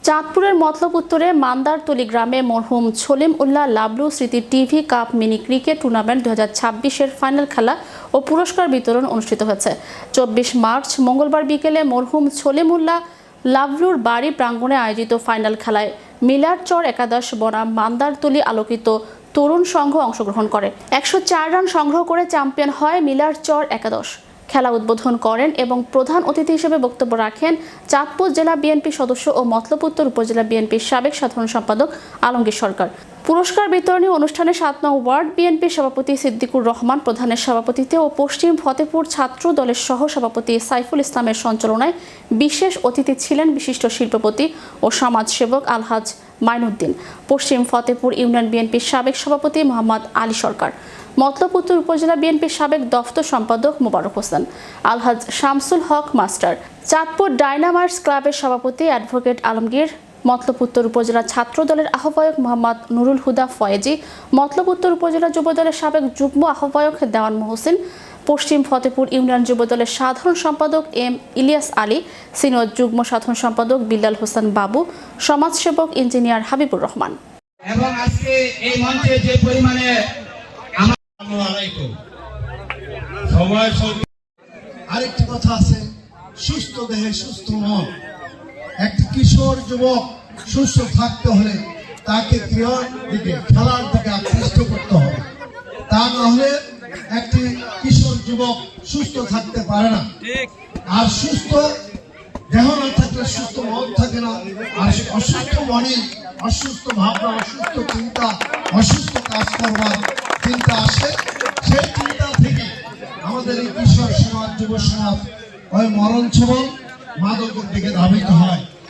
চাঁদপুরের মতলব উত্তরে মান্দারতলী গ্রামে মরহুম ছলিম উল্লাহ লাবলু স্মৃতি TV cup mini cricket tournament 2026-এর ফাইনাল খেলা ও পুরস্কার বিতরণ অনুষ্ঠিত হয়েছে। 24 মার্চ মঙ্গলবার বিকেলে মরহুম ছলিম উল্লাহ লাবলুর বাড়ি প্রাঙ্গণে আয়োজিত ফাইনাল খেলায় মিলারচর একাদশ বনাম মান্দারতলী আলোকিত তরুণ সংঘ অংশগ্রহণ করে। 104 রান সংগ্রহ করে চ্যাম্পিয়ন হয় মিলারচর একাদশ। খেলা উদ্বোধন করেন এবং প্রধান অতিথি হিসেবে বক্তব্য রাখেন চাঁদপুর জেলা বিএনপি সদস্য ও মতলব উত্তর উপজেলা বিএনপির সাবেক সাধারণ সম্পাদক আলমগীর সরকার। পুরস্কার বিতরণী অনুষ্ঠানে 7 নং ওয়ার্ড বিএনপির সভাপতি সিদ্দিকুর রহমান প্রধানের সভাপতিত্বে ও পশ্চিম ফতেপুর ছাত্র দলের সহ সভাপতি সাইফুল ইসলামের সঞ্চালনায় বিশেষ অতিথি ছিলেন বিশিষ্ট শিল্পপতি ও সমাজসেবক আলহাজ মাইনুদ্দিন, পশ্চিম ফতেপুর ইউনিয়ন বিএনপির সাবেক সভাপতি মোহাম্মদ আলী সরকার, মতলব উত্তর উপজেলা বিএনপির সাবেক দফতর সম্পাদক মোবারক হোসেন, আলহাজ শামসুল হক মাস্টার, চাঁদপুর ডায়নামার্স ক্লাবের সভাপতি অ্যাডভোকেট আলমগীর, মতলব উত্তর উপজেলা ছাত্র দলের আহ্বায়ক মোহাম্মদ নুরুল হুদা ফয়েজি, মতলব উত্তর উপজেলা যুব দলের সাবেক যুগ্ম আহ্বায়ক দেওয়ান মহসিন, পশ্চিম ফতেপুর ইউনিয়ন যুব দলের সাধারণ সম্পাদক এম ইলিয়াস আলী, সিনিয়র যুগ্ম সাধারণ সম্পাদক বিল্লাল হোসেন বাবু, সমাজসেবক ইঞ্জিনিয়ার হাবিবুর রহমান। এবং আজকে এই মঞ্চে যে পরিমাণে আরেকটি কথা আছে, সুস্থ দেহে সুস্থ মন। একটি কিশোর যুবক সুস্থ থাকতে হলে তাকে ক্রীড়ার দিকে, খেলার দিকে আকৃষ্ট করতে হবে। তা না হলে একটি কিশোর যুবক সুস্থ থাকতে পারে না। আর সুস্থ দেহ না থাকলে সুস্থ মন থাকে না। আর অসুস্থ মনে অসুস্থ ভাবনা, অসুস্থ চিন্তা, অসুস্থ কাজ করবার চিন্তা আসে। সেই চিন্তা থেকে আমাদের এই কিশোর সমাজ, যুব সমাজ ওই মরণ ছবল মাদকের দিকে ধাবিত হয়।